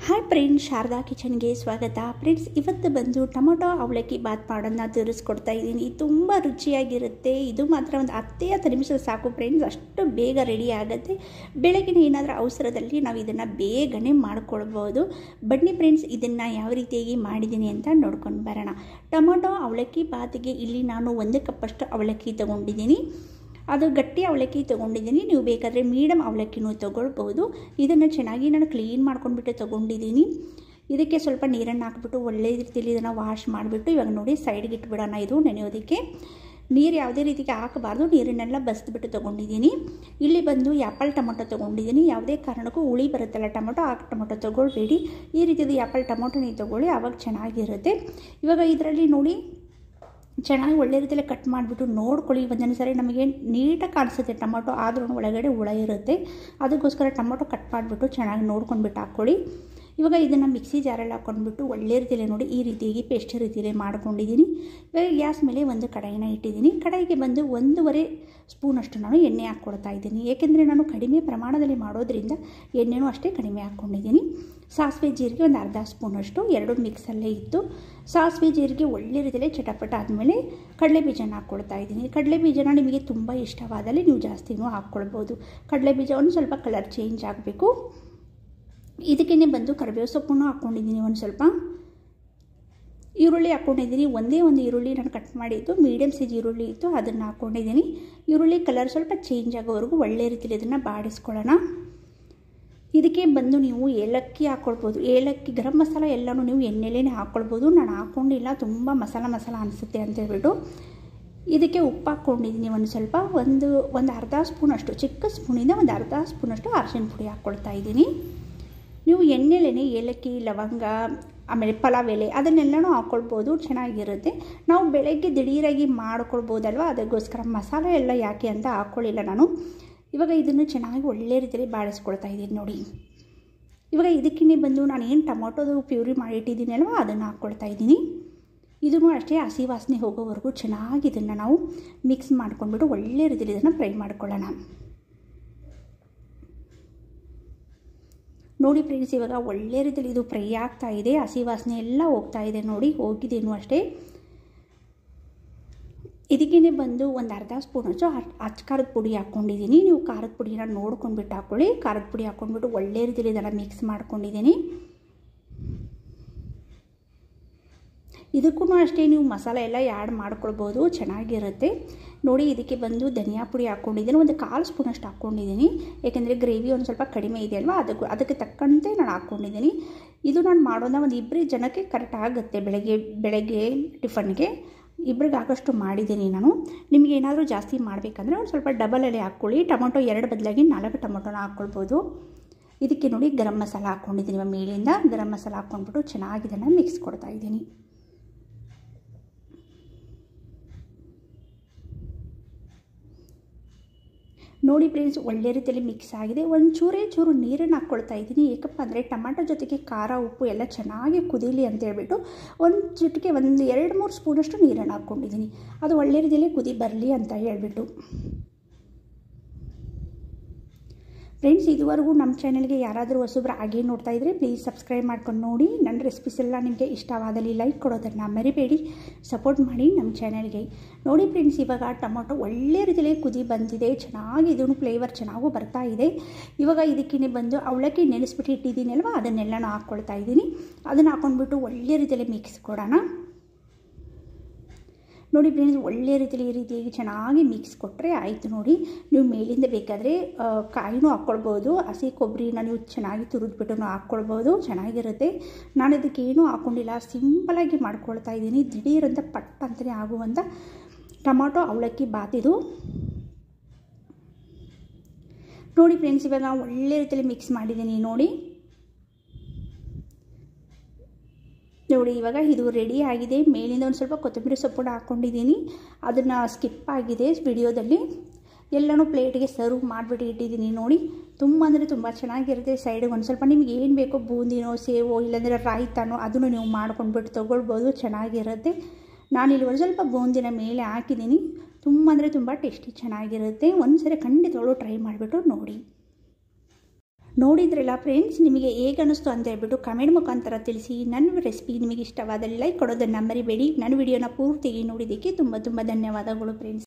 Hi friends, Sharada ಕಿಚನ್ಗೆ ಸ್ವಾಗತ. Friends, ಇವತ್ತು ಬಂದು ಟೊಮೊಟೊ ಅವಲಕ್ಕಿ ಬಾತ್ ಮಾಡೋದನ್ನ ತೋರಿಸ್ಕೊಡ್ತಾ ಇದ್ದೀನಿ. ತುಂಬ ರುಚಿಯಾಗಿರುತ್ತೆ. ಇದು ಮಾತ್ರ ಒಂದು 10 ನಿಮಿಷ ಸಾಕು ಫ್ರೆಂಡ್ಸ್, ಅಷ್ಟು ಬೇಗ ರೆಡಿ ಆಗುತ್ತೆ. ಬೆಳಗಿನ ಏನಾದರೂ ಅವಸರದಲ್ಲಿ ನಾವು ಇದನ್ನು ಬೇಗನೆ ಮಾಡ್ಕೊಳ್ಬೋದು. ಬನ್ನಿ ಫ್ರೆಂಡ್ಸ್, ಇದನ್ನು ಯಾವ ರೀತಿಯಾಗಿ ಮಾಡಿದ್ದೀನಿ ಅಂತ ನೋಡ್ಕೊಂಡು ಬರೋಣ. ಟೊಮೊಟೊ ಅವಲಕ್ಕಿ ಬಾತಿಗೆ ಇಲ್ಲಿ ನಾನು 1 ಕಪ್ಪಷ್ಟು ಅವಲಕ್ಕಿ ತೊಗೊಂಡಿದ್ದೀನಿ. ಅದು ಗಟ್ಟಿ ಅವಲಕ್ಕಿ ತೊಗೊಂಡಿದ್ದೀನಿ. ನೀವು ಬೇಕಾದರೆ ಮೀಡಿಯಮ್ ಅವಲಕ್ಕಿನೂ ತೊಗೊಳ್ಬೋದು. ಇದನ್ನು ಚೆನ್ನಾಗಿ ನಾನು ಕ್ಲೀನ್ ಮಾಡ್ಕೊಂಡ್ಬಿಟ್ಟು ತೊಗೊಂಡಿದ್ದೀನಿ. ಇದಕ್ಕೆ ಸ್ವಲ್ಪ ನೀರನ್ನು ಹಾಕ್ಬಿಟ್ಟು ಒಳ್ಳೆ ರೀತಿಯಲ್ಲಿ ಇದನ್ನು ವಾಶ್ ಮಾಡಿಬಿಟ್ಟು ಇವಾಗ ನೋಡಿ ಸೈಡ್ಗೆ ಇಟ್ಬಿಡೋಣ. ಇದು ನೆನೆಯೋದಕ್ಕೆ ನೀರು ಯಾವುದೇ ರೀತಿಗೆ ಹಾಕಬಾರ್ದು. ನೀರನ್ನೆಲ್ಲ ಬಸ್ದುಬಿಟ್ಟು ತೊಗೊಂಡಿದ್ದೀನಿ. ಇಲ್ಲಿ ಬಂದು ಆ್ಯಪಲ್ ಟೊಮೊಟೊ ತೊಗೊಂಡಿದ್ದೀನಿ. ಯಾವುದೇ ಕಾರಣಕ್ಕೂ ಹುಳಿ ಬರುತ್ತಲ್ಲ ಟೊಮೊಟೊ, ಆ ಟೊಮೊಟೊ ತೊಗೊಳ್ಬೇಡಿ. ಈ ರೀತಿಯಾದ ಆ್ಯಪಲ್ ಟೊಮೊಟೊನೇ ತೊಗೊಳ್ಳಿ, ಆವಾಗ ಚೆನ್ನಾಗಿರುತ್ತೆ. ಇವಾಗ ಇದರಲ್ಲಿ ನೋಡಿ ಚೆನ್ನಾಗಿ ಒಳ್ಳೆ ರೀತಿಯಲ್ಲಿ ಕಟ್ ಮಾಡಿಬಿಟ್ಟು ನೋಡ್ಕೊಳ್ಳಿ. ಒಂದೊಂದು ಸಾರಿ ನಮಗೆ ನೀಟಾಗಿ ಕಾಣಿಸುತ್ತೆ ಟೊಮೊಟೊ, ಆದ್ರೂ ಒಳಗಡೆ ಹುಳ ಇರುತ್ತೆ. ಅದಕ್ಕೋಸ್ಕರ ಟೊಮೊಟೊ ಕಟ್ ಮಾಡಿಬಿಟ್ಟು ಚೆನ್ನಾಗಿ ನೋಡ್ಕೊಂಡ್ಬಿಟ್ಟು ಹಾಕ್ಕೊಳ್ಳಿ. ಇವಾಗ ಇದನ್ನು ಮಿಕ್ಸಿ ಜಾರಲ್ಲಿ ಹಾಕ್ಕೊಂಡ್ಬಿಟ್ಟು ಒಳ್ಳೆ ರೀತಿಯಲ್ಲಿ ನೋಡಿ ಈ ರೀತಿಯಾಗಿ ಪೇಸ್ಟ್ ರೀತಿಯಲ್ಲಿ ಮಾಡ್ಕೊಂಡಿದ್ದೀನಿ. ಇವಾಗ ಗ್ಯಾಸ್ ಮೇಲೆ ಒಂದು ಕಡಾಯಿನ ಇಟ್ಟಿದ್ದೀನಿ. ಕಡಾಯಿಗೆ ಬಂದು 1.5 ಸ್ಪೂನಷ್ಟು ನಾನು ಎಣ್ಣೆ ಹಾಕ್ಕೊಳ್ತಾ ಇದ್ದೀನಿ. ಏಕೆಂದರೆ ನಾನು ಕಡಿಮೆ ಪ್ರಮಾಣದಲ್ಲಿ ಮಾಡೋದ್ರಿಂದ ಎಣ್ಣೆನೂ ಅಷ್ಟೇ ಕಡಿಮೆ ಹಾಕ್ಕೊಂಡಿದ್ದೀನಿ. ಸಾಸಿವೆ ಜೀರಿಗೆ ಒಂದು ಅರ್ಧ ಸ್ಪೂನಷ್ಟು, 2 ಮಿಕ್ಸಲ್ಲೇ ಇತ್ತು. ಸಾಸಿವೆ ಜೀರಿಗೆ ಒಳ್ಳೆ ರೀತಿಯಲ್ಲಿ ಚಟಪಟ ಆದಮೇಲೆ ಕಡಲೆ ಬೀಜನ ಹಾಕ್ಕೊಳ್ತಾ ಇದ್ದೀನಿ. ಕಡಲೆ ಬೀಜನ ನಿಮಗೆ ತುಂಬ ಇಷ್ಟವಾದಲ್ಲಿ ನೀವು ಜಾಸ್ತಿನೂ ಹಾಕ್ಕೊಳ್ಬೋದು. ಕಡಲೆ ಬೀಜ ಒಂದು ಸ್ವಲ್ಪ ಕಲರ್ ಚೇಂಜ್ ಆಗಬೇಕು. ಇದಕ್ಕೇ ಬಂದು ಕರಿಬೇವು ಸೊಪ್ಪನ್ನು ಹಾಕ್ಕೊಂಡಿದ್ದೀನಿ. ಒಂದು ಸ್ವಲ್ಪ ಈರುಳ್ಳಿ ಹಾಕ್ಕೊಂಡಿದ್ದೀನಿ. ಒಂದೇ ಒಂದು ಈರುಳ್ಳಿ ನಾನು ಕಟ್ ಮಾಡಿದ್ದು, ಮೀಡಿಯಮ್ ಸೈಜ್ ಈರುಳ್ಳಿ ಇತ್ತು, ಅದನ್ನು ಹಾಕ್ಕೊಂಡಿದ್ದೀನಿ. ಈರುಳ್ಳಿ ಕಲರ್ ಸ್ವಲ್ಪ ಚೇಂಜ್ ಆಗೋವರೆಗೂ ಒಳ್ಳೆ ರೀತಿಯಲ್ಲಿ ಇದನ್ನು ಬಾಡಿಸ್ಕೊಳ್ಳೋಣ. ಇದಕ್ಕೆ ಬಂದು ನೀವು ಏಲಕ್ಕಿ ಹಾಕ್ಕೊಳ್ಬೋದು. ಏಲಕ್ಕಿ, ಗರಂ ಮಸಾಲ ಎಲ್ಲನೂ ನೀವು ಎಣ್ಣೆಲೇ ಹಾಕ್ಕೊಳ್ಬೋದು. ನಾನು ಹಾಕ್ಕೊಂಡಿಲ್ಲ, ತುಂಬ ಮಸಾಲ ಅನಿಸುತ್ತೆ ಅಂತೇಳ್ಬಿಟ್ಟು. ಇದಕ್ಕೆ ಉಪ್ಪು ಹಾಕ್ಕೊಂಡಿದ್ದೀನಿ. ಒಂದು ಸ್ವಲ್ಪ ಒಂದು ಅರ್ಧ ಸ್ಪೂನಷ್ಟು, ಚಿಕ್ಕ ಸ್ಪೂನಿಂದ ಒಂದು ಅರ್ಧ ಸ್ಪೂನಷ್ಟು ಅರಿಶಿನ ಪುಡಿ ಹಾಕ್ಕೊಳ್ತಾ ಇದ್ದೀನಿ. ನೀವು ಎಣ್ಣೆಲೇ ಏಲಕ್ಕಿ, ಲವಂಗ, ಆಮೇಲೆ ಪಲಾವ್ ಎಲೆ ಅದನ್ನೆಲ್ಲನೂ ಹಾಕ್ಕೊಳ್ಬೋದು, ಚೆನ್ನಾಗಿರುತ್ತೆ. ನಾವು ಬೆಳಗ್ಗೆ ದಿಢೀರಾಗಿ ಮಾಡ್ಕೊಳ್ಬೋದಲ್ವ, ಅದಕ್ಕೋಸ್ಕರ ಮಸಾಲೆ ಎಲ್ಲ ಯಾಕೆ ಅಂತ ಹಾಕ್ಕೊಳ್ಳಿಲ್ಲ ನಾನು. ಇವಾಗ ಇದನ್ನು ಚೆನ್ನಾಗಿ ಒಳ್ಳೆ ರೀತಿಯಲ್ಲಿ ಬಾಡಿಸ್ಕೊಳ್ತಾ ಇದ್ದೀನಿ ನೋಡಿ. ಇವಾಗ ಇದಕ್ಕೇ ಬಂದು ನಾನು ಏನು ಟೊಮೊಟೊದು ಪ್ಯೂರಿ ಮಾಡಿಟ್ಟಿದ್ದೀನಿ ಅಲ್ವ, ಅದನ್ನು ಹಾಕ್ಕೊಳ್ತಾ ಇದ್ದೀನಿ. ಇದನ್ನು ಅಷ್ಟೇ ಹಸಿ ವಾಸನೆ ಹೋಗೋವರೆಗೂ ಚೆನ್ನಾಗಿ ಇದನ್ನು ನಾವು ಮಿಕ್ಸ್ ಮಾಡ್ಕೊಂಡ್ಬಿಟ್ಟು ಒಳ್ಳೆ ರೀತಿಯಲ್ಲಿ ಇದನ್ನು ಫ್ರೈ ಮಾಡ್ಕೊಳ್ಳೋಣ. ನೋಡಿ ಫ್ರೆಂಡ್ಸ್, ಇವಾಗ ಒಳ್ಳೆ ರೀತಿಯಲ್ಲಿ ಇದು ಫ್ರೈ ಆಗ್ತಾ ಇದೆ. ಹಸಿ ವಾಸನೆ ಎಲ್ಲ ಹೋಗ್ತಾ ಇದೆ ನೋಡಿ, ಹೋಗಿದ್ದೇನು ಅಷ್ಟೇ. ಇದಕ್ಕೇ ಬಂದು ಒಂದು ಅರ್ಧ ಸ್ಪೂನಷ್ಟು ಅಚ್ಚ ಖಾರದ ಪುಡಿ ಹಾಕ್ಕೊಂಡಿದ್ದೀನಿ. ನೀವು ಖಾರದ ಪುಡಿನ ನೋಡ್ಕೊಂಡ್ಬಿಟ್ಟು ಹಾಕ್ಕೊಳ್ಳಿ. ಖಾರದ ಪುಡಿ ಹಾಕ್ಕೊಂಡ್ಬಿಟ್ಟು ಒಳ್ಳೆ ರೀತಿಯಲ್ಲಿ ಇದನ್ನು ಮಿಕ್ಸ್ ಮಾಡ್ಕೊಂಡಿದ್ದೀನಿ. ಇದಕ್ಕೂ ಅಷ್ಟೇ ನೀವು ಮಸಾಲೆ ಎಲ್ಲ ಆ್ಯಡ್ ಮಾಡ್ಕೊಳ್ಬೋದು, ಚೆನ್ನಾಗಿರುತ್ತೆ ನೋಡಿ. ಇದಕ್ಕೆ ಬಂದು ಧನಿಯಾ ಪುಡಿ ಹಾಕ್ಕೊಂಡಿದ್ದೀನಿ. ಒಂದು 1/4 ಸ್ಪೂನಷ್ಟು ಹಾಕ್ಕೊಂಡಿದ್ದೀನಿ. ಏಕೆಂದರೆ ಗ್ರೇವಿ ಒಂದು ಸ್ವಲ್ಪ ಕಡಿಮೆ ಇದೆ ಅಲ್ವಾ, ಅದಕ್ಕೆ ತಕ್ಕಂತೆ ನಾನು ಹಾಕ್ಕೊಂಡಿದ್ದೀನಿ. ಇದು ನಾನು ಮಾಡೋದನ್ನ ಒಂದು 2 ಜನಕ್ಕೆ ಕರೆಕ್ಟ್ ಆಗುತ್ತೆ. ಬೆಳಗ್ಗೆ ಟಿಫನ್ಗೆ 2 ಮಾಡಿದ್ದೀನಿ ನಾನು. ನಿಮಗೆ ಏನಾದರೂ ಜಾಸ್ತಿ ಮಾಡಬೇಕಂದ್ರೆ ಒಂದು ಸ್ವಲ್ಪ ಡಬಲಲ್ಲಿ ಹಾಕ್ಕೊಳ್ಳಿ. ಟೊಮೊಟೊ 2 ಬದಲಾಗಿ 4 ಟೊಮೊಟೊನ ಹಾಕ್ಕೊಳ್ಬೋದು. ಇದಕ್ಕೆ ನೋಡಿ ಗರಂ ಮಸಾಲ ಹಾಕ್ಕೊಂಡಿದ್ದೀನಿ. ಮೇಲಿಂದ ಗರಂ ಮಸಾಲ ಹಾಕ್ಕೊಂಡ್ಬಿಟ್ಟು ಚೆನ್ನಾಗಿ ಇದನ್ನು ಮಿಕ್ಸ್ ಕೊಡ್ತಾ ಇದ್ದೀನಿ. ನೋಡಿ ಫ್ರೆಂಡ್ಸ್, ಒಳ್ಳೆ ರೀತಿಯಲ್ಲಿ ಮಿಕ್ಸ್ ಆಗಿದೆ. ಒಂದು ಚೂರು ನೀರನ್ನು ಹಾಕ್ಕೊಳ್ತಾ ಇದ್ದೀನಿ. ಏಕಪ್ಪ ಅಂದರೆ ಟೊಮಾಟೊ ಜೊತೆಗೆ ಖಾರ, ಉಪ್ಪು ಎಲ್ಲ ಚೆನ್ನಾಗಿ ಕುದೀಲಿ ಅಂತೇಳ್ಬಿಟ್ಟು ಒಂದು ಚಿಟಿಕೆ 2-3 ಸ್ಪೂನಷ್ಟು ನೀರನ್ನು ಹಾಕ್ಕೊಂಡಿದ್ದೀನಿ. ಅದು ಒಳ್ಳೆ ರೀತಿಯಲ್ಲಿ ಕುದಿ ಬರಲಿ ಅಂತ ಹೇಳ್ಬಿಟ್ಟು. ಫ್ರೆಂಡ್ಸ್, ಇದುವರೆಗೂ ನಮ್ಮ ಚಾನಲ್ಗೆ ಯಾರಾದರೂ ಹೊಸಬ್ರು ಹಾಗೆ ನೋಡ್ತಾ ಇದ್ದರೆ ಪ್ಲೀಸ್ ಸಬ್ಸ್ಕ್ರೈಬ್ ಮಾಡ್ಕೊಂಡು ನೋಡಿ. ನನ್ನ ರೆಸಿಪೀಸ್ ಎಲ್ಲ ನಿಮಗೆ ಇಷ್ಟವಾದಲ್ಲಿ ಲೈಕ್ ಕೊಡೋದನ್ನು ಮರಿಬೇಡಿ. ಸಪೋರ್ಟ್ ಮಾಡಿ ನಮ್ಮ ಚಾನಲ್ಗೆ. ನೋಡಿ ಫ್ರೆಂಡ್ಸ್, ಇವಾಗ ಟೊಮೊಟೊ ಒಳ್ಳೆ ರೀತಿಯಲ್ಲಿ ಕುದಿ ಬಂದಿದೆ. ಚೆನ್ನಾಗಿ ಇದನ್ನು ಫ್ಲೇವರ್ ಚೆನ್ನಾಗೂ ಬರ್ತಾ ಇದೆ. ಇವಾಗ ಇದಕ್ಕೇ ಬಂದು ಅವಲಕ್ಕಿ ನೆನೆಸ್ಬಿಟ್ಟು ಇಟ್ಟಿದ್ದೀನಿ ಅಲ್ವಾ, ಅದನ್ನೆಲ್ಲ ಹಾಕ್ಕೊಳ್ತಾ ಇದ್ದೀನಿ. ಅದನ್ನು ಹಾಕ್ಕೊಂಡ್ಬಿಟ್ಟು ಒಳ್ಳೆ ರೀತಿಯಲ್ಲಿ ಮಿಕ್ಸ್ ಕೊಡೋಣ. ನೋಡಿ ಫ್ರೆಂಡ್ಸ್, ಒಳ್ಳೆ ರೀತಿಯಲ್ಲಿ ಈ ರೀತಿಯಾಗಿ ಚೆನ್ನಾಗಿ ಮಿಕ್ಸ್ ಕೊಟ್ಟರೆ ಆಯಿತು ನೋಡಿ. ನೀವು ಮೇಲಿಂದ ಬೇಕಾದರೆ ಕಾಯಿನೂ ಹಾಕ್ಕೊಳ್ಬೋದು. ಹಸಿ ಕೊಬ್ಬರಿನ ನೀವು ಚೆನ್ನಾಗಿ ತುರಿದ್ಬಿಟ್ಟು ಹಾಕ್ಕೊಳ್ಬೋದು, ಚೆನ್ನಾಗಿರುತ್ತೆ. ನಾನು ಇದಕ್ಕೆ ಏನೂ ಹಾಕ್ಕೊಂಡಿಲ್ಲ, ಸಿಂಪಲಾಗಿ ಮಾಡ್ಕೊಳ್ತಾ ಇದ್ದೀನಿ. ದಿಢೀರಂತ ಪಟ್ ಅಂತಲೇ ಆಗುವಂಥ ಟೊಮೊಟೊ ಅವಲಕ್ಕಿ ಬಾತಿದು ನೋಡಿ ಫ್ರೆಂಡ್ಸ್. ಇವಾಗ ಒಳ್ಳೆ ರೀತಿಯಲ್ಲಿ ಮಿಕ್ಸ್ ಮಾಡಿದ್ದೀನಿ ನೋಡಿ. ಇವಾಗ ಇದು ರೆಡಿ ಆಗಿದೆ. ಮೇಲಿಂದ ಒಂದು ಸ್ವಲ್ಪ ಕೊತ್ತಂಬರಿ ಸೊಪ್ಪನ್ನು ಹಾಕ್ಕೊಂಡಿದ್ದೀನಿ. ಅದನ್ನು ಸ್ಕಿಪ್ ಆಗಿದೆ ವಿಡಿಯೋದಲ್ಲಿ. ಎಲ್ಲನೂ ಪ್ಲೇಟ್ಗೆ ಸರ್ವ್ ಮಾಡಿಬಿಟ್ಟು ಇಟ್ಟಿದ್ದೀನಿ ನೋಡಿ. ತುಂಬ ಅಂದರೆ ತುಂಬ ಚೆನ್ನಾಗಿರುತ್ತೆ. ಸೈಡಿಗೆ ಒಂದು ಸ್ವಲ್ಪ ನಿಮ್ಗೆ ಏನು ಬೇಕೋ ಬೂಂದಿನೋ, ಸೇವೋ, ಇಲ್ಲಾಂದರೆ ರಾಯ್ತಾನೋ ಅದನ್ನು ನೀವು ಮಾಡ್ಕೊಂಡ್ಬಿಟ್ಟು ತೊಗೊಳ್ಬೋದು, ಚೆನ್ನಾಗಿರುತ್ತೆ. ನಾನಿಲ್ಲಿ ಒಂದು ಸ್ವಲ್ಪ ಬೂಂದಿನ ಮೇಲೆ ಹಾಕಿದ್ದೀನಿ. ತುಂಬ ಅಂದರೆ ತುಂಬ ಟೇಸ್ಟಿ ಚೆನ್ನಾಗಿರುತ್ತೆ. ಒಂದು ಸರಿ ಖಂಡಿತವಾಗ್ಲೂ ಟ್ರೈ ಮಾಡಿಬಿಟ್ಟು ನೋಡಿ. ನೋಡಿದ್ರಲ್ಲ ಫ್ರೆಂಡ್ಸ್, ನಿಮಗೆ ಹೇಗೆ ಅನ್ನಿಸ್ತು ಅಂತ ಹೇಳ್ಬಿಟ್ಟು ಕಮೆಂಟ್ ಮುಖಾಂತರ ತಿಳಿಸಿ. ನನ್ನ ರೆಸಿಪಿ ನಿಮಗೆ ಇಷ್ಟವಾದಲ್ಲಿ ಲೈಕ್ ಕೊಡೋದನ್ನು ಮರಿಬೇಡಿ. ನನ್ನ ವಿಡಿಯೋನ ಪೂರ್ತಿಯಾಗಿ ನೋಡಿದ್ದಕ್ಕೆ ತುಂಬ ಧನ್ಯವಾದಗಳು ಫ್ರೆಂಡ್ಸ್.